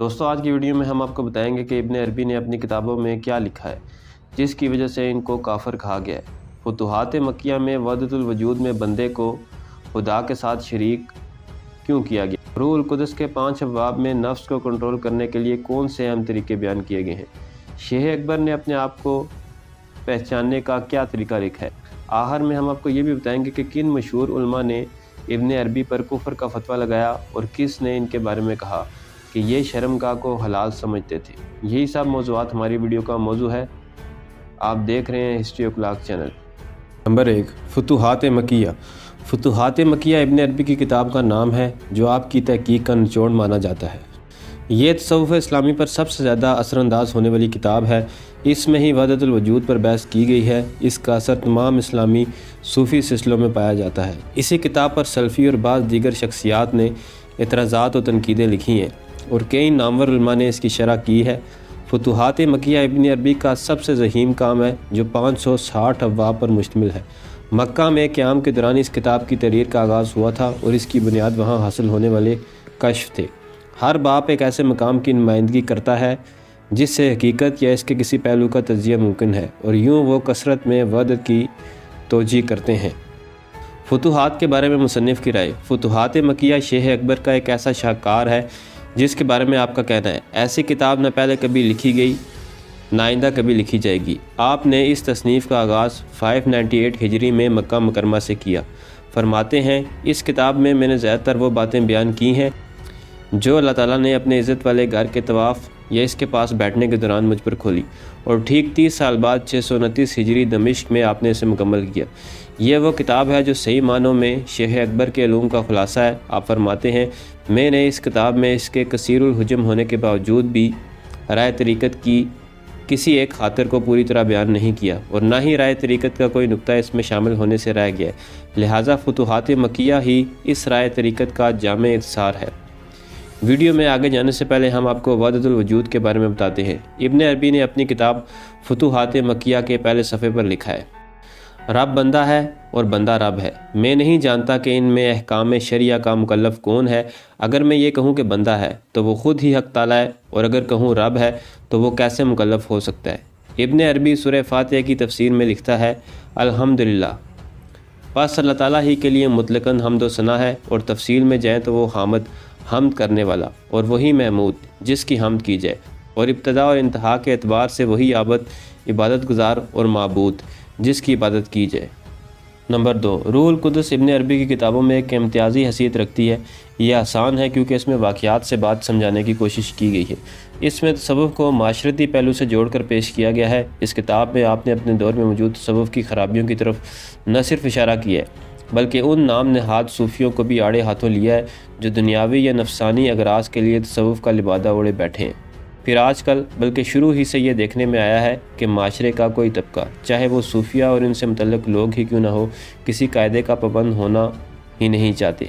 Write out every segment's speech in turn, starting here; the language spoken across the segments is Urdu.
دوستوں آج کی ویڈیو میں ہم آپ کو بتائیں گے کہ ابن عربی نے اپنی کتابوں میں کیا لکھا ہے جس کی وجہ سے ان کو کافر کہا گیا ہے۔ فتوحات مکیہ میں وحدت الوجود میں بندے کو خدا کے ساتھ شریک کیوں کیا گیا؟ روح القدس کے 5 ابواب میں نفس کو کنٹرول کرنے کے لیے کون سے اہم طریقے بیان کیے گئے ہیں؟ شیخ اکبر نے اپنے آپ کو پہچاننے کا کیا طریقہ لکھا ہے؟ آخر میں ہم آپ کو یہ بھی بتائیں گے کہ کن مشہور علماء نے ابن عربی پر کفر کا فتویٰ لگایا اور کس نے ان کے بارے میں کہا کہ یہ شرمگاہ کو حلال سمجھتے تھے۔ یہی سب موضوعات ہماری ویڈیو کا موضوع ہے۔ آپ دیکھ رہے ہیں history of clock channel. Number 1، فتوحات مکیہ۔ فتوحات مکیہ ابن عربی کی کتاب کا نام ہے جو آپ کی تحقیق کا نچوڑ مانا جاتا ہے۔ یہ تصوف اسلامی پر سب سے زیادہ اثر انداز ہونے والی کتاب ہے۔ اس میں ہی وحدت الوجود پر بحث کی گئی ہے۔ اس کا اثر تمام اسلامی صوفی سلسلوں میں پایا جاتا ہے۔ اسی کتاب پر سلفی اور بعض دیگر شخصیات نے اعتراضات و تنقیدیں لکھی ہیں اور کئی نامور علماء نے اس کی شرح کی ہے۔ فتوحات مکیہ ابن عربی کا سب سے ضخیم کام ہے جو 560 ابواب پر مشتمل ہے۔ مکہ میں قیام کے دوران اس کتاب کی تحریر کا آغاز ہوا تھا اور اس کی بنیاد وہاں حاصل ہونے والے کشف تھے۔ ہر باب ایک ایسے مقام کی نمائندگی کرتا ہے جس سے حقیقت یا اس کے کسی پہلو کا تجزیہ ممکن ہے اور یوں وہ کثرت میں وحدت کی توجیہ کرتے ہیں۔ فتوحات کے بارے میں مصنف کی رائے۔ فتوحات مکیہ شیخ اکبر کا ایک ایسا شاہکار ہے جس کے بارے میں آپ کا کہنا ہے ایسی کتاب نہ پہلے کبھی لکھی گئی نہ آئندہ کبھی لکھی جائے گی۔ آپ نے اس تصنیف کا آغاز 598 ہجری میں مکہ مکرمہ سے کیا۔ فرماتے ہیں اس کتاب میں نے زیادہ تر وہ باتیں بیان کی ہیں جو اللہ تعالیٰ نے اپنے عزت والے گھر کے طواف یا اس کے پاس بیٹھنے کے دوران مجھ پر کھولی، اور ٹھیک 30 سال بعد 629 ہجری دمشق میں آپ نے اسے مکمل کیا۔ یہ وہ کتاب ہے جو صحیح معنوں میں شیخ اکبر کے علوم کا خلاصہ ہے۔ آپ فرماتے ہیں میں نے اس کتاب میں اس کے کثیر الحجم ہونے کے باوجود بھی رائے طریقت کی کسی ایک خاطر کو پوری طرح بیان نہیں کیا اور نہ ہی رائے طریقت کا کوئی نقطہ اس میں شامل ہونے سے رہ گیا ہے، لہٰذا فتوحات مکیہ ہی اس رائے طریقت کا جامع اختصار ہے۔ ویڈیو میں آگے جانے سے پہلے ہم آپ کو وحدت الوجود کے بارے میں بتاتے ہیں۔ ابن عربی نے اپنی کتاب فتوحات مکیہ کے پہلے صفحے پر لکھا ہے رب بندہ ہے اور بندہ رب ہے۔ میں نہیں جانتا کہ ان میں احکام شرعیہ کا مکلف کون ہے۔ اگر میں یہ کہوں کہ بندہ ہے تو وہ خود ہی حق تعالیٰ ہے، اور اگر کہوں رب ہے تو وہ کیسے مکلف ہو سکتا ہے؟ ابن عربی سورہ فاتحہ کی تفسیر میں لکھتا ہے الحمدللہ، پس اللہ تعالیٰ ہی کے لیے مطلقاً حمد و ثنا ہے، اور تفصیل میں جائیں تو وہ حمد کرنے والا اور وہی محمود جس کی حمد کی جائے، اور ابتدا اور انتہا کے اعتبار سے وہی عبادت گزار اور معبود جس کی عبادت کی جائے۔ نمبر 2، روح القدس ابن عربی کی کتابوں میں ایک امتیازی حیثیت رکھتی ہے۔ یہ آسان ہے کیونکہ اس میں واقعات سے بات سمجھانے کی کوشش کی گئی ہے۔ اس میں تصوف کو معاشرتی پہلو سے جوڑ کر پیش کیا گیا ہے۔ اس کتاب میں آپ نے اپنے دور میں موجود تصوف کی خرابیوں کی طرف نہ صرف اشارہ کیا ہے بلکہ ان نام نہاد صوفیوں کو بھی آڑے ہاتھوں لیا ہے جو دنیاوی یا نفسانی اغراض کے لیے تصوف کا لبادہ اوڑھے بیٹھے ہیں۔ پھر آج کل بلکہ شروع ہی سے یہ دیکھنے میں آیا ہے کہ معاشرے کا کوئی طبقہ، چاہے وہ صوفیہ اور ان سے متعلق لوگ ہی کیوں نہ ہو، کسی قاعدے کا پابند ہونا ہی نہیں چاہتے،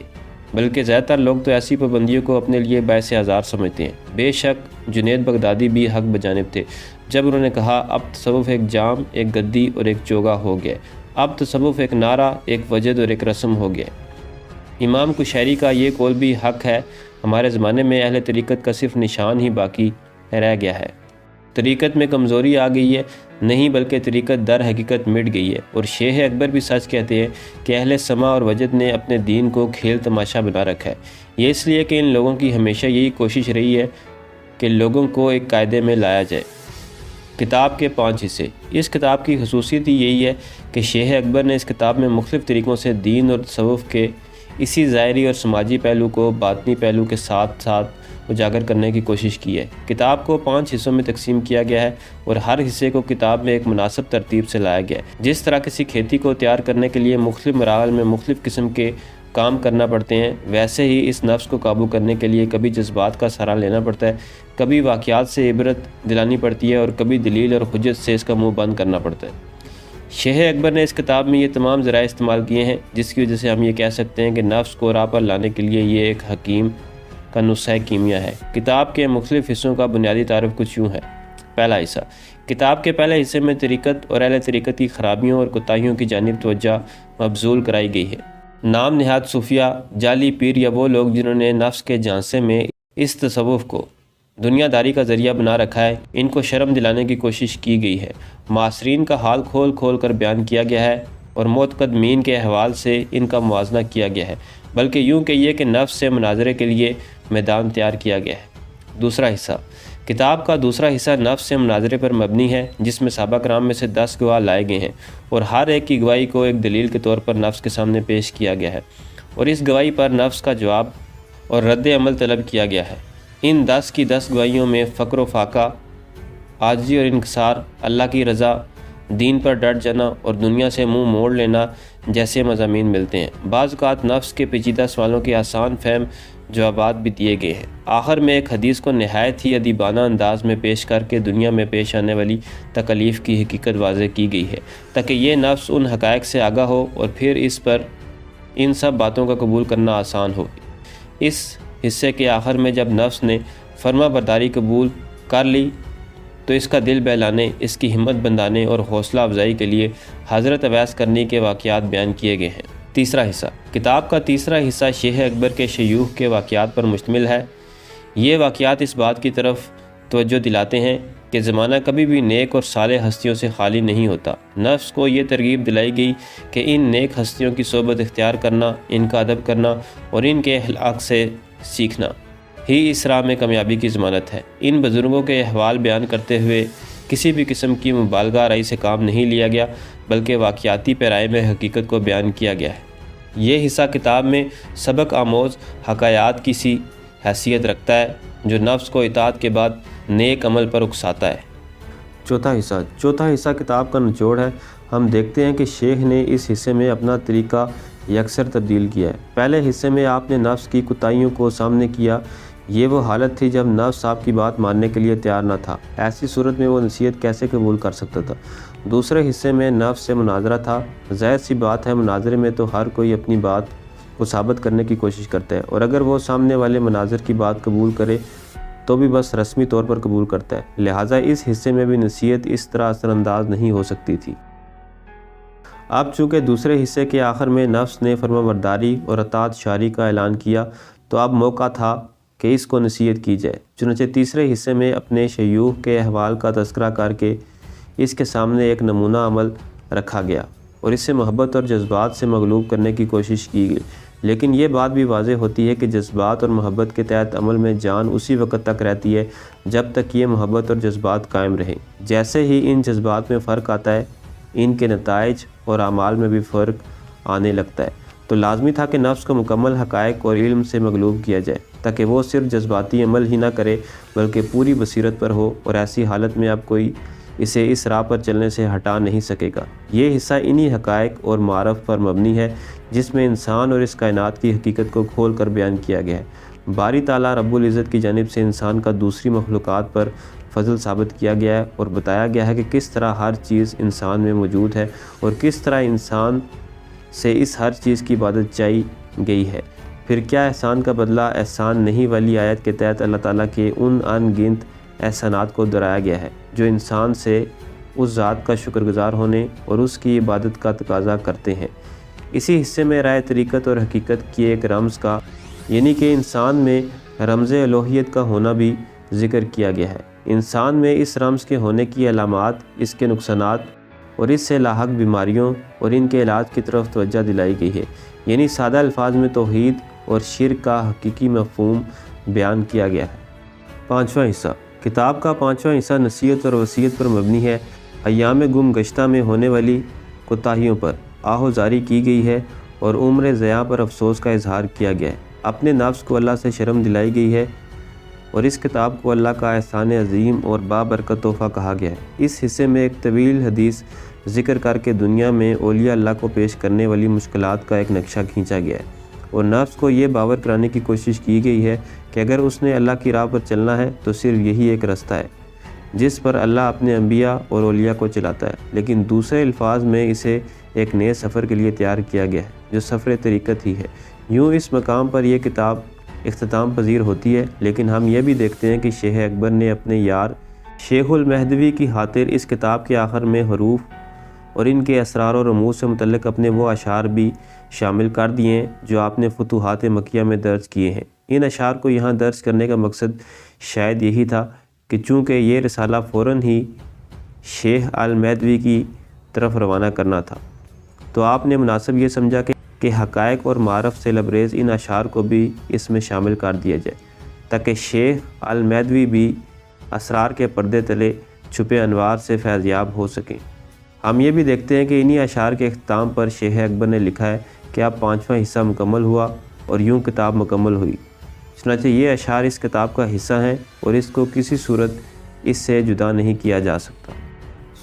بلکہ زیادہ تر لوگ تو ایسی پابندیوں کو اپنے لیے باعث آزار سمجھتے ہیں۔ بے شک جنید بغدادی بھی حق بجانب تھے جب انہوں نے کہا اب تصوف ایک جام، ایک گدی اور ایک چوگا ہو گیا، اب تصوف ایک نعرہ، ایک وجد اور ایک رسم ہو گیا۔ امام کشیری کا یہ قول بھی حق ہے، ہمارے زمانے میں اہل طریقت کا صرف نشان ہی باقی رہ گیا ہے۔ طریقت میں کمزوری آ گئی ہے، نہیں بلکہ طریقت در حقیقت مٹ گئی ہے۔ اور شیخ اکبر بھی سچ کہتے ہیں کہ اہل سما اور وجد نے اپنے دین کو کھیل تماشا بنا رکھا ہے۔ یہ اس لیے کہ ان لوگوں کی ہمیشہ یہی کوشش رہی ہے کہ لوگوں کو ایک قاعدے میں لایا جائے۔ کتاب کے 5 حصے۔ اس کتاب کی خصوصیت یہی ہے کہ شیخ اکبر نے اس کتاب میں مختلف طریقوں سے دین اور تصوف کے اسی ظاہری اور سماجی پہلو کو باطنی پہلو کے ساتھ ساتھ اجاگر کرنے کی کوشش کی ہے۔ کتاب کو 5 حصوں میں تقسیم کیا گیا ہے اور ہر حصے کو کتاب میں ایک مناسب ترتیب سے لایا گیا ہے۔ جس طرح کسی کھیتی کو تیار کرنے کے لیے مختلف مراحل میں مختلف قسم کے کام کرنا پڑتے ہیں، ویسے ہی اس نفس کو قابو کرنے کے لیے کبھی جذبات کا سہارا لینا پڑتا ہے، کبھی واقعات سے عبرت دلانی پڑتی ہے اور کبھی دلیل اور حجت سے اس کا منہ بند کرنا پڑتا ہے۔ شیخ اکبر نے اس کتاب میں یہ تمام ذرائع استعمال کیے ہیں جس کی وجہ سے ہم یہ کہہ سکتے ہیں کہ نفس کو راہ پر لانے کے لیے یہ ایک حکیم کا نسخہ کیمیا ہے۔ کتاب کے مختلف حصوں کا بنیادی تعارف کچھ یوں ہے۔ پہلا حصہ۔ کتاب کے پہلے حصے میں طریقت اور اہل طریقت کی خرابیوں اور کوتاہیوں کی جانب توجہ مبذول کرائی گئی ہے۔ نام نہاد صوفیہ، جعلی پیر یا وہ لوگ جنہوں نے نفس کے جھانسے میں اس تصوف کو دنیا داری کا ذریعہ بنا رکھا ہے، ان کو شرم دلانے کی کوشش کی گئی ہے۔ معاصرین کا حال کھول کھول کر بیان کیا گیا ہے اور متقدمین کے احوال سے ان کا موازنہ کیا گیا ہے، بلکہ یوں کہیے کہ نفس سے مناظرے کے لیے میدان تیار کیا گیا ہے۔ دوسرا حصہ کتاب کا دوسرا حصہ نفس سے مناظرے پر مبنی ہے، جس میں صحابہ کرام میں سے 10 گواہ لائے گئے ہیں اور ہر ایک کی گواہی کو ایک دلیل کے طور پر نفس کے سامنے پیش کیا گیا ہے، اور اس گواہی پر نفس کا جواب اور رد عمل طلب کیا گیا ہے۔ ان 10 کی 10 گواہیوں میں فقر و فاقہ، عاجزی اور انکسار، اللہ کی رضا، دین پر ڈٹ جانا اور دنیا سے منہ موڑ لینا جیسے مضامین ملتے ہیں۔ بعض اوقات نفس کے پیچیدہ سوالوں کے آسان فہم جوابات بھی دیے گئے ہیں۔ آخر میں ایک حدیث کو نہایت ہی ادیبانہ انداز میں پیش کر کے دنیا میں پیش آنے والی تکالیف کی حقیقت واضح کی گئی ہے، تاکہ یہ نفس ان حقائق سے آگاہ ہو اور پھر اس پر ان سب باتوں کا قبول کرنا آسان ہو۔ اس حصے کے آخر میں جب نفس نے فرما برداری قبول کر لی تو اس کا دل بہلانے، اس کی ہمت بندانے اور حوصلہ افزائی کے لیے حضرت اویس کرنی کے واقعات بیان کیے گئے ہیں۔ تیسرا حصہ کتاب کا تیسرا حصہ شیخ اکبر کے شیوخ کے واقعات پر مشتمل ہے۔ یہ واقعات اس بات کی طرف توجہ دلاتے ہیں کہ زمانہ کبھی بھی نیک اور صالح ہستیوں سے خالی نہیں ہوتا۔ نفس کو یہ ترغیب دلائی گئی کہ ان نیک ہستیوں کی صحبت اختیار کرنا، ان کا ادب کرنا اور ان کے اخلاق سے سیکھنا ہی اس راہ میں کامیابی کی ضمانت ہے۔ ان بزرگوں کے احوال بیان کرتے ہوئے کسی بھی قسم کی مبالغہ آرائی سے کام نہیں لیا گیا، بلکہ واقعاتی پیرائے میں حقیقت کو بیان کیا گیا ہے۔ یہ حصہ کتاب میں سبق آموز حکایات کی سی حیثیت رکھتا ہے جو نفس کو اطاعت کے بعد نیک عمل پر اکساتا ہے۔ چوتھا حصہ کتاب کا نچوڑ ہے۔ ہم دیکھتے ہیں کہ شیخ نے اس حصے میں اپنا طریقہ یکسر تبدیل کیا ہے۔ پہلے حصے میں آپ نے نفس کی کوتاہیوں کو سامنے کیا۔ یہ وہ حالت تھی جب نفس آپ کی بات ماننے کے لیے تیار نہ تھا۔ ایسی صورت میں وہ نصیحت کیسے قبول کر سکتا تھا؟ دوسرے حصے میں نفس سے مناظرہ تھا۔ ظاہر سی بات ہے، مناظرے میں تو ہر کوئی اپنی بات کو ثابت کرنے کی کوشش کرتا ہے، اور اگر وہ سامنے والے مناظر کی بات قبول کرے تو بھی بس رسمی طور پر قبول کرتا ہے۔ لہٰذا اس حصے میں بھی نصیحت اس طرح اثر انداز نہیں ہو سکتی تھی۔ اب چونکہ دوسرے حصے کے آخر میں نفس نے فرمانبرداری اور اطاعت شاری کا اعلان کیا، تو اب موقع تھا کہ اس کو نصیحت کی جائے۔ چنانچہ تیسرے حصے میں اپنے شیوخ کے احوال کا تذکرہ کر کے اس کے سامنے ایک نمونہ عمل رکھا گیا اور اسے محبت اور جذبات سے مغلوب کرنے کی کوشش کی گئی۔ لیکن یہ بات بھی واضح ہوتی ہے کہ جذبات اور محبت کے تحت عمل میں جان اسی وقت تک رہتی ہے جب تک یہ محبت اور جذبات قائم رہیں۔ جیسے ہی ان جذبات میں فرق آتا ہے، ان کے نتائج اور اعمال میں بھی فرق آنے لگتا ہے۔ تو لازمی تھا کہ نفس کو مکمل حقائق اور علم سے مغلوب کیا جائے، تاکہ وہ صرف جذباتی عمل ہی نہ کرے بلکہ پوری بصیرت پر ہو، اور ایسی حالت میں اب کوئی اسے اس راہ پر چلنے سے ہٹا نہیں سکے گا۔ یہ حصہ انہی حقائق اور معرف پر مبنی ہے جس میں انسان اور اس کائنات کی حقیقت کو کھول کر بیان کیا گیا ہے۔ باری تعالیٰ رب العزت کی جانب سے انسان کا دوسری مخلوقات پر فضل ثابت کیا گیا ہے، اور بتایا گیا ہے کہ کس طرح ہر چیز انسان میں موجود ہے اور کس طرح انسان سے اس ہر چیز کی عبادت چاہی گئی ہے۔ پھر کیا احسان کا بدلہ احسان نہیں والی آیت کے تحت اللہ تعالیٰ کے ان ان گنت احسانات کو دہرایا گیا ہے جو انسان سے اس ذات کا شکر گزار ہونے اور اس کی عبادت کا تقاضا کرتے ہیں۔ اسی حصے میں رائے طریقت اور حقیقت کی ایک رمز کا، یعنی کہ انسان میں رمز الوہیت کا ہونا بھی ذکر کیا گیا ہے۔ انسان میں اس رمز کے ہونے کی علامات، اس کے نقصانات اور اس سے لاحق بیماریوں اور ان کے علاج کی طرف توجہ دلائی گئی ہے، یعنی سادہ الفاظ میں توحید اور شرک کا حقیقی مفہوم بیان کیا گیا ہے۔ پانچواں حصہ کتاب کا پانچواں حصہ نصیحت اور وصیت پر مبنی ہے۔ ایام گم گشتہ میں ہونے والی کوتاہیوں پر آہوزاری کی گئی ہے اور عمر ضیاع پر افسوس کا اظہار کیا گیا ہے۔ اپنے نفس کو اللہ سے شرم دلائی گئی ہے اور اس کتاب کو اللہ کا احسان عظیم اور بابرکت تحفہ کہا گیا ہے۔ اس حصے میں ایک طویل حدیث ذکر کر کے دنیا میں اولیاء اللہ کو پیش کرنے والی مشکلات کا ایک نقشہ کھینچا گیا ہے، اور نفس کو یہ باور کرانے کی کوشش کی گئی ہے کہ اگر اس نے اللہ کی راہ پر چلنا ہے تو صرف یہی ایک رستہ ہے جس پر اللہ اپنے انبیاء اور اولیاء کو چلاتا ہے، لیکن دوسرے الفاظ میں اسے ایک نئے سفر کے لیے تیار کیا گیا ہے جو سفر طریقت ہی ہے۔ یوں اس مقام پر یہ کتاب اختتام پذیر ہوتی ہے، لیکن ہم یہ بھی دیکھتے ہیں کہ شیخ اکبر نے اپنے یار شیخ المہدوی کی خاطر اس کتاب کے آخر میں حروف اور ان کے اسرار و رموز سے متعلق اپنے وہ اشعار بھی شامل کر دیے ہیں جو آپ نے فتوحات مکیہ میں درج کیے ہیں۔ ان اشعار کو یہاں درج کرنے کا مقصد شاید یہی تھا کہ چونکہ یہ رسالہ فوراً ہی شیخ المہدوی کی طرف روانہ کرنا تھا، تو آپ نے مناسب یہ سمجھا کہ حقائق اور معارف سے لبریز ان اشعار کو بھی اس میں شامل کر دیا جائے، تاکہ شیخ المہدوی بھی اسرار کے پردے تلے چھپے انوار سے فیض یاب ہو سکیں۔ ہم یہ بھی دیکھتے ہیں کہ انہی اشعار کے اختتام پر شیخ اکبر نے لکھا ہے کہ اب 5واں حصہ مکمل ہوا اور یوں کتاب مکمل ہوئی۔ چنانچہ یہ اشعار اس کتاب کا حصہ ہیں اور اس کو کسی صورت اس سے جدا نہیں کیا جا سکتا۔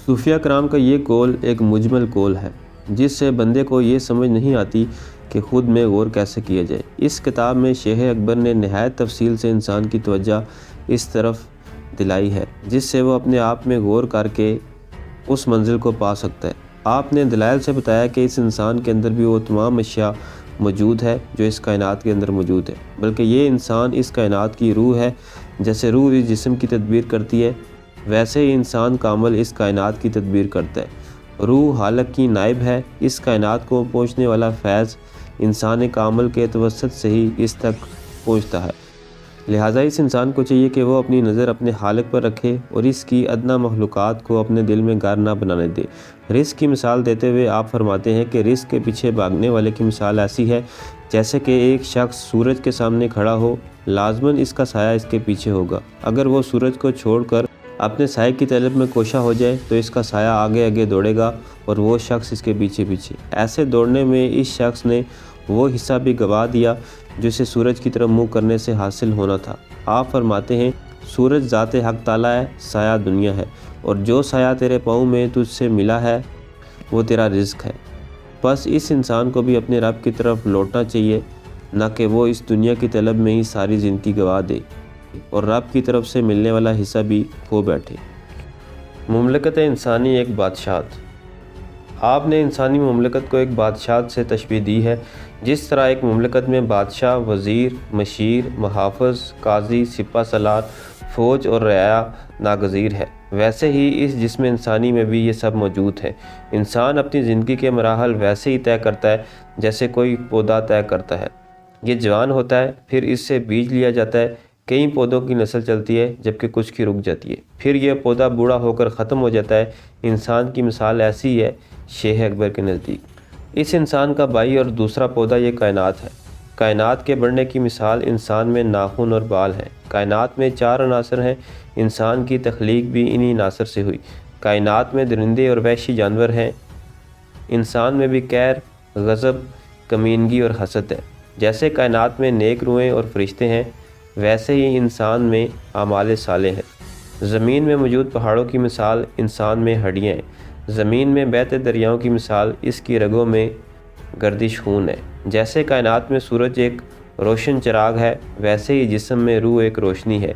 صوفیہ کرام کا یہ قول ایک مجمل قول ہے جس سے بندے کو یہ سمجھ نہیں آتی کہ خود میں غور کیسے کیا جائے۔ اس کتاب میں شیخ اکبر نے نہایت تفصیل سے انسان کی توجہ اس طرف دلائی ہے جس سے وہ اپنے آپ میں غور کر کے اس منزل کو پا سکتا ہے۔ آپ نے دلائل سے بتایا کہ اس انسان کے اندر بھی وہ تمام اشیاء موجود ہے جو اس کائنات کے اندر موجود ہے، بلکہ یہ انسان اس کائنات کی روح ہے۔ جیسے روح اس جسم کی تدبیر کرتی ہے، ویسے ہی انسان کامل اس کائنات کی تدبیر کرتا ہے۔ روح حالق کی نائب ہے۔ اس کائنات کو پہنچنے والا فیض انسان کامل کے توسط سے ہی اس تک پہنچتا ہے۔ لہٰذا اس انسان کو چاہیے کہ وہ اپنی نظر اپنے خالق پر رکھے اور اس کی ادنیٰ مخلوقات کو اپنے دل میں گھر نہ بنانے دے۔ رزق کی مثال دیتے ہوئے آپ فرماتے ہیں کہ رزق کے پیچھے بھاگنے والے کی مثال ایسی ہے جیسے کہ ایک شخص سورج کے سامنے کھڑا ہو، لازماً اس کا سایہ اس کے پیچھے ہوگا۔ اگر وہ سورج کو چھوڑ کر اپنے سائے کی طلب میں کوشاں ہو جائے تو اس کا سایہ آگے آگے دوڑے گا اور وہ شخص اس کے پیچھے پیچھے۔ ایسے دوڑنے میں اس شخص نے وہ حصہ بھی گوا دیا جو اسے سورج کی طرف منہ کرنے سے حاصل ہونا تھا۔ آپ فرماتے ہیں سورج ذات حق تعالیٰ ہے، سایہ دنیا ہے، اور جو سایہ تیرے پاؤں میں تجھ سے ملا ہے وہ تیرا رزق ہے۔ بس اس انسان کو بھی اپنے رب کی طرف لوٹنا چاہیے، نہ کہ وہ اس دنیا کی طلب میں ہی ساری زندگی گوا دے اور رب کی طرف سے ملنے والا حصہ بھی کھو بیٹھے۔ مملکت انسانی ایک بادشاہت۔ آپ نے انسانی مملکت کو ایک بادشاہت سے تشبیہ دی ہے۔ جس طرح ایک مملکت میں بادشاہ، وزیر، مشیر، محافظ، قاضی، سپہ سالار، فوج اور رعایا ناگزیر ہے، ویسے ہی اس جسم انسانی میں بھی یہ سب موجود ہے۔ انسان اپنی زندگی کے مراحل ویسے ہی طے کرتا ہے جیسے کوئی پودا طے کرتا ہے۔ یہ جوان ہوتا ہے، پھر اس سے بیج لیا جاتا ہے، کئی پودوں کی نسل چلتی ہے جبکہ کچھ کی رک جاتی ہے، پھر یہ پودا بوڑھا ہو کر ختم ہو جاتا ہے۔ انسان کی مثال ایسی ہے شیخ اکبر کے نزدیک۔ اس انسان کا بھائی اور دوسرا پودا یہ کائنات ہے۔ کائنات کے بڑھنے کی مثال انسان میں ناخن اور بال ہیں۔ کائنات میں 4 عناصر ہیں، انسان کی تخلیق بھی انہی عناصر سے ہوئی۔ کائنات میں درندے اور وحشی جانور ہیں، انسان میں بھی قہر، غضب، کمینگی اور حسد ہے۔ جیسے کائنات میں نیک روحیں اور فرشتے ہیں، ویسے ہی انسان میں اعمال صالح ہیں۔ زمین میں موجود پہاڑوں کی مثال انسان میں ہڈیاں ہیں۔ زمین میں بہتے دریاؤں کی مثال اس کی رگوں میں گردش خون ہے۔ جیسے کائنات میں سورج ایک روشن چراغ ہے، ویسے ہی جسم میں روح ایک روشنی ہے۔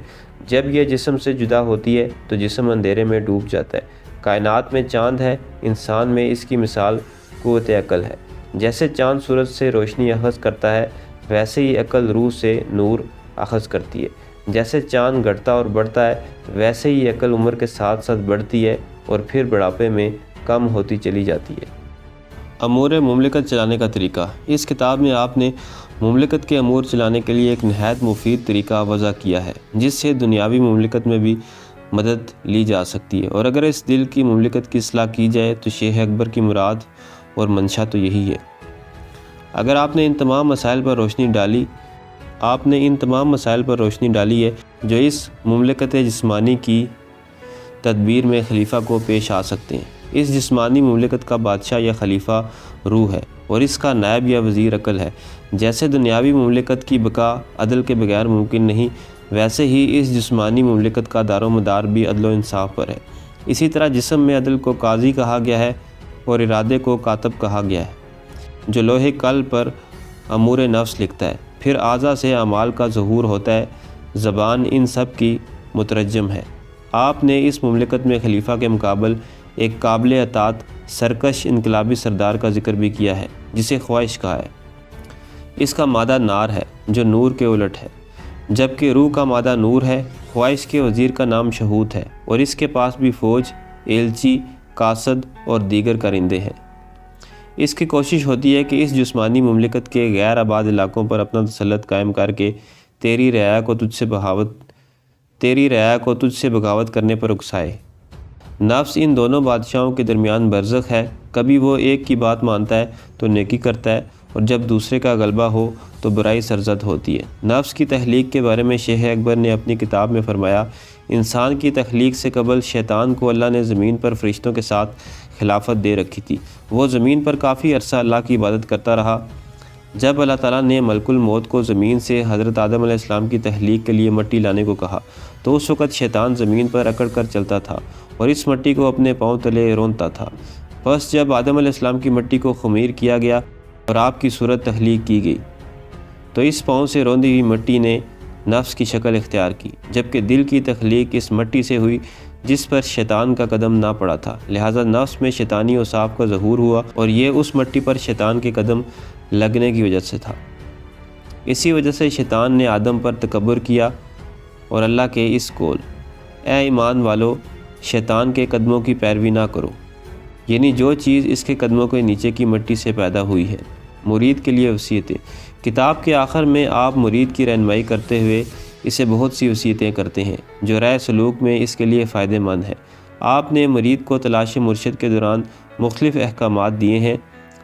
جب یہ جسم سے جدا ہوتی ہے تو جسم اندھیرے میں ڈوب جاتا ہے۔ کائنات میں چاند ہے، انسان میں اس کی مثال قوت عقل ہے۔ جیسے چاند سورج سے روشنی اخذ کرتا ہے، ویسے ہی عقل روح سے نور اخذ کرتی ہے۔ جیسے چاند گھٹتا اور بڑھتا ہے، ویسے ہی عقل عمر کے ساتھ ساتھ بڑھتی ہے اور پھر بڑھاپے میں کم ہوتی چلی جاتی ہے۔ امور مملکت چلانے کا طریقہ۔ اس کتاب میں آپ نے مملکت کے امور چلانے کے لیے ایک نہایت مفید طریقہ وضع کیا ہے جس سے دنیاوی مملکت میں بھی مدد لی جا سکتی ہے، اور اگر اس دل کی مملکت کی اصلاح کی جائے تو شیخ اکبر کی مراد اور منشا تو یہی ہے۔ اگر آپ نے ان تمام مسائل پر روشنی ڈالی ہے جو اس مملکت جسمانی کی تدبیر میں خلیفہ کو پیش آ سکتے ہیں۔ اس جسمانی مملکت کا بادشاہ یا خلیفہ روح ہے اور اس کا نائب یا وزیر عقل ہے۔ جیسے دنیاوی مملکت کی بقا عدل کے بغیر ممکن نہیں، ویسے ہی اس جسمانی مملکت کا دار و مدار بھی عدل و انصاف پر ہے۔ اسی طرح جسم میں عدل کو قاضی کہا گیا ہے اور ارادے کو کاتب کہا گیا ہے جو لوح قلب پر امور نفس لکھتا ہے۔ پھر اعضاء سے اعمال کا ظہور ہوتا ہے، زبان ان سب کی مترجم ہے۔ آپ نے اس مملکت میں خلیفہ کے مقابل ایک قابل اطاعت سرکش انقلابی سردار کا ذکر بھی کیا ہے جسے خواہش کہا ہے۔ اس کا مادہ نار ہے جو نور کے الٹ ہے، جبکہ روح کا مادہ نور ہے۔ خواہش کے وزیر کا نام شہود ہے اور اس کے پاس بھی فوج، ایلچی، قاصد اور دیگر کارندے ہیں۔ اس کی کوشش ہوتی ہے کہ اس جسمانی مملکت کے غیر آباد علاقوں پر اپنا تسلط قائم کر کے تیری رعایا کو تجھ سے بغاوت کرنے پر اکسائے۔ نفس ان دونوں بادشاہوں کے درمیان برزخ ہے، کبھی وہ ایک کی بات مانتا ہے تو نیکی کرتا ہے، اور جب دوسرے کا غلبہ ہو تو برائی سرزد ہوتی ہے۔ نفس کی تخلیق کے بارے میں شیخ اکبر نے اپنی کتاب میں فرمایا، انسان کی تخلیق سے قبل شیطان کو اللہ نے زمین پر فرشتوں کے ساتھ خلافت دے رکھی تھی۔ وہ زمین پر کافی عرصہ اللہ کی عبادت کرتا رہا۔ جب اللہ تعالیٰ نے ملک الموت کو زمین سے حضرت آدم علیہ السلام کی تخلیق کے لیے مٹی لانے کو کہا تو اس وقت شیطان زمین پر اکڑ کر چلتا تھا اور اس مٹی کو اپنے پاؤں تلے رونتا تھا۔ بس جب آدم علیہ السلام کی مٹی کو خمیر کیا گیا اور آپ کی صورت تخلیق کی گئی تو اس پاؤں سے روندی ہوئی مٹی نے نفس کی شکل اختیار کی، جبکہ دل کی تخلیق اس مٹی سے ہوئی جس پر شیطان کا قدم نہ پڑا تھا، لہٰذا نفس میں شیطانی اوصاف کا ظہور ہوا اور یہ اس مٹی پر شیطان کے قدم لگنے کی وجہ سے تھا۔ اسی وجہ سے شیطان نے آدم پر تکبر کیا اور اللہ کے اس قول، اے ایمان والو شیطان کے قدموں کی پیروی نہ کرو، یعنی جو چیز اس کے قدموں کے نیچے کی مٹی سے پیدا ہوئی ہے۔ مرید کے لیے وصیتیں۔ کتاب کے آخر میں آپ مرید کی رہنمائی کرتے ہوئے اسے بہت سی وصیتیں کرتے ہیں جو رائے سلوک میں اس کے لیے فائدہ مند ہے۔ آپ نے مرید کو تلاش مرشد کے دوران مختلف احکامات دیے ہیں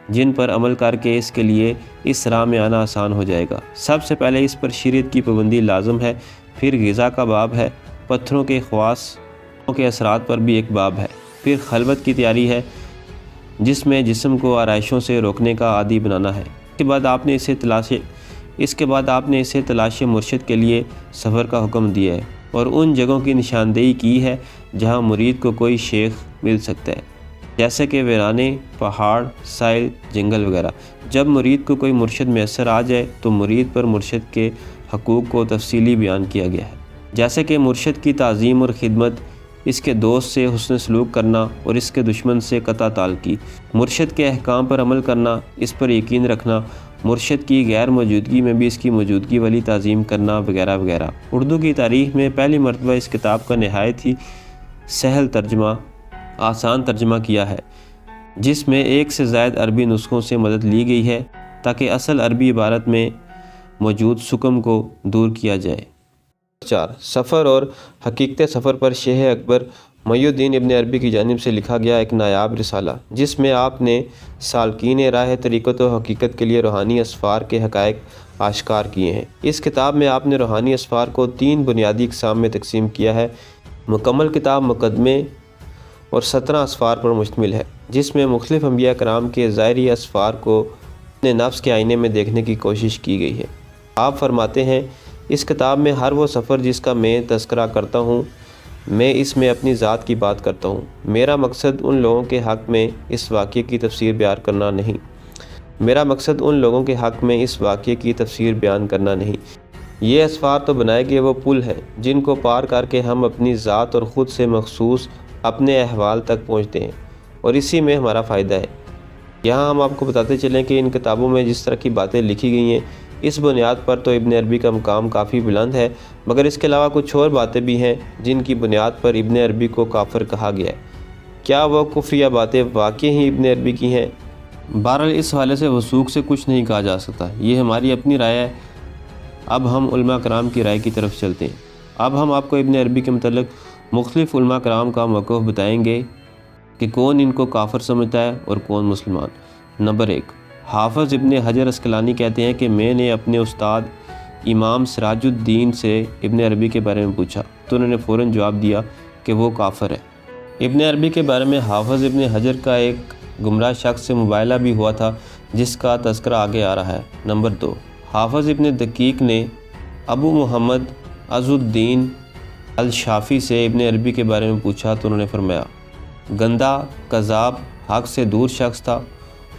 جن پر عمل کر کے اس کے لیے اس راہ میں آنا آسان ہو جائے گا۔ سب سے پہلے اس پر شریعت کی پابندی لازم ہے، پھر غذا کا باب ہے، پتھروں کے خواص کے اثرات پر بھی ایک باب ہے، پھر خلوت کی تیاری ہے جس میں جسم کو آرائشوں سے روکنے کا عادی بنانا ہے۔ اس کے بعد آپ نے اسے تلاش مرشد کے لیے سفر کا حکم دیا ہے اور ان جگہوں کی نشاندہی کی ہے جہاں مرید کو کوئی شیخ مل سکتا ہے، جیسے کہ ویرانے، پہاڑ، ساحل، جنگل وغیرہ۔ جب مرید کو کوئی مرشد میسر آ جائے تو مرید پر مرشد کے حقوق کو تفصیلی بیان کیا گیا ہے، جیسے کہ مرشد کی تعظیم اور خدمت، اس کے دوست سے حسن سلوک کرنا اور اس کے دشمن سے قطع تعلقی، مرشد کے احکام پر عمل کرنا، اس پر یقین رکھنا، مرشد کی غیر موجودگی میں بھی اس کی موجودگی والی تعظیم کرنا وغیرہ وغیرہ۔ اردو کی تاریخ میں پہلی مرتبہ اس کتاب کا نہایت ہی سہل ترجمہ، آسان ترجمہ کیا ہے، جس میں ایک سے زائد عربی نسخوں سے مدد لی گئی ہے تاکہ اصل عربی عبارت میں موجود سکم کو دور کیا جائے۔ 4. سفر اور حقیقت سفر پر شیخ اکبر محی الدین ابن عربی کی جانب سے لکھا گیا ایک نایاب رسالہ، جس میں آپ نے سالکین راہ طریقت و حقیقت کے لیے روحانی اسفار کے حقائق آشکار کیے ہیں۔ اس کتاب میں آپ نے روحانی اسفار کو 3 بنیادی اقسام میں تقسیم کیا ہے۔ مکمل کتاب مقدمے اور 17 اسفار پر مشتمل ہے، جس میں مختلف انبیاء کرام کے ظاہری اسفار کو اپنے نفس کے آئینے میں دیکھنے کی کوشش کی گئی ہے۔ آپ فرماتے ہیں، اس کتاب میں ہر وہ سفر جس کا میں تذکرہ کرتا ہوں، میں اس میں اپنی ذات کی بات کرتا ہوں۔ میرا مقصد ان لوگوں کے حق میں اس واقعے کی تفسیر بیان کرنا نہیں، یہ اسفار تو بنائے گئے وہ پل ہیں جن کو پار کر کے ہم اپنی ذات اور خود سے مخصوص اپنے احوال تک پہنچتے ہیں، اور اسی میں ہمارا فائدہ ہے۔ یہاں ہم آپ کو بتاتے چلیں کہ ان کتابوں میں جس طرح کی باتیں لکھی گئی ہیں، اس بنیاد پر تو ابن عربی کا مقام کافی بلند ہے، مگر اس کے علاوہ کچھ اور باتیں بھی ہیں جن کی بنیاد پر ابن عربی کو کافر کہا گیا ہے۔ کیا وہ کفریہ باتیں واقعی ہی ابن عربی کی ہیں؟ بہرحال اس حوالے سے وثوق سے کچھ نہیں کہا جا سکتا، یہ ہماری اپنی رائے ہے۔ اب ہم علماء کرام کی رائے کی طرف چلتے ہیں۔ اب ہم آپ کو ابن عربی کے متعلق مختلف علماء کرام کا موقف بتائیں گے کہ کون ان کو کافر سمجھتا ہے اور کون مسلمان۔ نمبر 1، حافظ ابن حجر اسقلانی کہتے ہیں کہ میں نے اپنے استاد امام سراج الدین سے ابن عربی کے بارے میں پوچھا تو انہوں نے فوراً جواب دیا کہ وہ کافر ہے۔ ابن عربی کے بارے میں حافظ ابن حجر کا ایک گمراہ شخص سے مباحثہ بھی ہوا تھا جس کا تذکرہ آگے آ رہا ہے۔ نمبر 2، حافظ ابن دقیق نے ابو محمد عز الدین الشافی سے ابن عربی کے بارے میں پوچھا تو انہوں نے فرمایا، گندہ، کذاب، حق سے دور شخص تھا،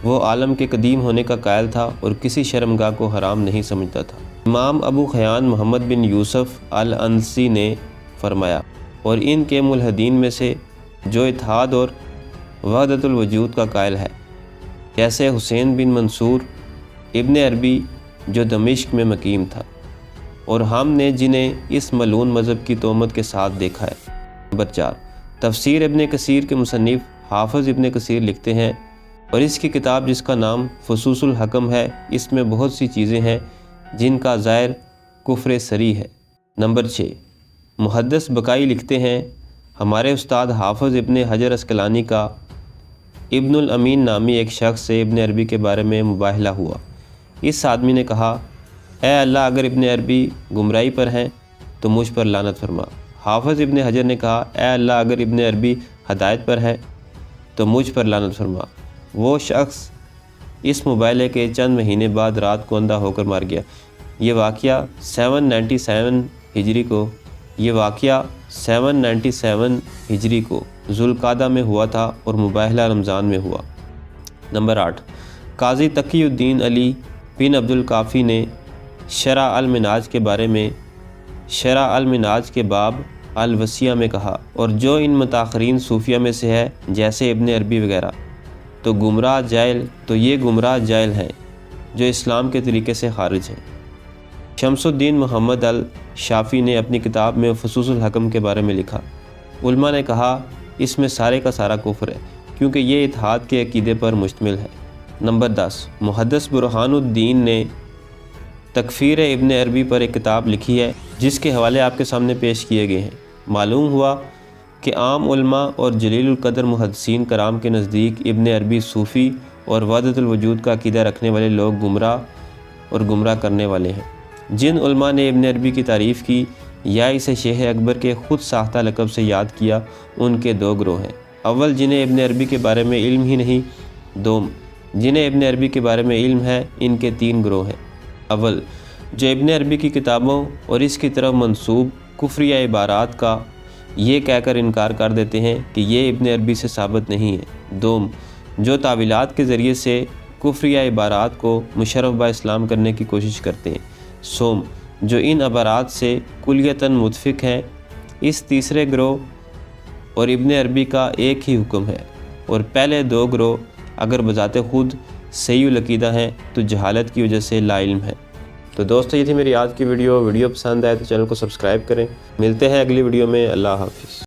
وہ عالم کے قدیم ہونے کا قائل تھا اور کسی شرمگاہ کو حرام نہیں سمجھتا تھا۔ امام ابو خیان محمد بن یوسف الانسی نے فرمایا، اور ان کے ملحدین میں سے جو اتحاد اور وحدت الوجود کا قائل ہے، جیسے حسین بن منصور ابن عربی جو دمشق میں مقیم تھا، اور ہم نے جنہیں اس ملعون مذہب کی تہمت کے ساتھ دیکھا ہے۔ نمبر 4، تفسیر ابن کثیر کے مصنف حافظ ابن کثیر لکھتے ہیں، اور اس کی کتاب جس کا نام فصوص الحکم ہے، اس میں بہت سی چیزیں ہیں جن کا ظاہر کفر سری ہے۔ نمبر 6، محدث بقائی لکھتے ہیں ہمارے استاد حافظ ابن حجر اسقلانی کا ابن الامین نامی ایک شخص سے ابن عربی کے بارے میں مباحلہ ہوا۔ اس آدمی نے کہا، اے اللہ، اگر ابن عربی گمراہی پر ہیں تو مجھ پر لعنت فرما۔ حافظ ابن حجر نے کہا، اے اللہ، اگر ابن عربی ہدایت پر ہے تو مجھ پر لعنت فرما۔ وہ شخص اس مباحلے کے چند مہینے بعد رات کو اندھا ہو کر مر گیا۔ یہ واقعہ 797 ہجری کو ذوالقعدہ میں ہوا تھا اور مباحلہ رمضان میں ہوا۔ نمبر 8، قاضی تقی الدین علی بن عبد الکافی نے شرح المناج کے بارے میں شرح المناج کے باب الوصیہ میں کہا، اور جو ان متاخرین صوفیہ میں سے ہے جیسے ابن عربی وغیرہ تو یہ گمراہ جاہل ہیں جو اسلام کے طریقے سے خارج ہیں۔ شمس الدین محمد الشافی نے اپنی کتاب میں فصوص الحکم کے بارے میں لکھا، علماء نے کہا اس میں سارے کا سارا کفر ہے کیونکہ یہ اتحاد کے عقیدے پر مشتمل ہے۔ نمبر 10، محدث برہان الدین نے تکفیر ابن عربی پر ایک کتاب لکھی ہے جس کے حوالے آپ کے سامنے پیش کیے گئے ہیں۔ معلوم ہوا کہ عام علماء اور جلیل القدر محدثین کرام کے نزدیک ابن عربی صوفی اور وحدت الوجود کا عقیدہ رکھنے والے لوگ گمراہ کرنے والے ہیں۔ جن علماء نے ابن عربی کی تعریف کی یا اسے شیخ اکبر کے خود ساختہ لقب سے یاد کیا، ان کے 2 گروہ ہیں۔ اول، جنہیں ابن عربی کے بارے میں علم ہی نہیں۔ دوم، جنہیں ابن عربی کے بارے میں علم ہے۔ ان کے 3 گروہ ہیں۔ اول، جو ابن عربی کی کتابوں اور اس کی طرف منسوب کفریہ عبارات کا یہ کہہ کر انکار کر دیتے ہیں کہ یہ ابن عربی سے ثابت نہیں ہے۔ دوم، جو تعویلات کے ذریعے سے کفریہ عبارات کو مشرف با اسلام کرنے کی کوشش کرتے ہیں۔ سوم، جو ان عبارات سے کلیتاً متفق ہیں۔ اس تیسرے گروہ اور ابن عربی کا ایک ہی حکم ہے، اور پہلے 2 گروہ اگر بذات خود صحیح العقیدہ ہیں تو جہالت کی وجہ سے لا علم ہیں۔ تو دوستو، یہ تھی میری آج کی ویڈیو پسند آئے تو چینل کو سبسکرائب کریں۔ ملتے ہیں اگلی ویڈیو میں۔ اللہ حافظ۔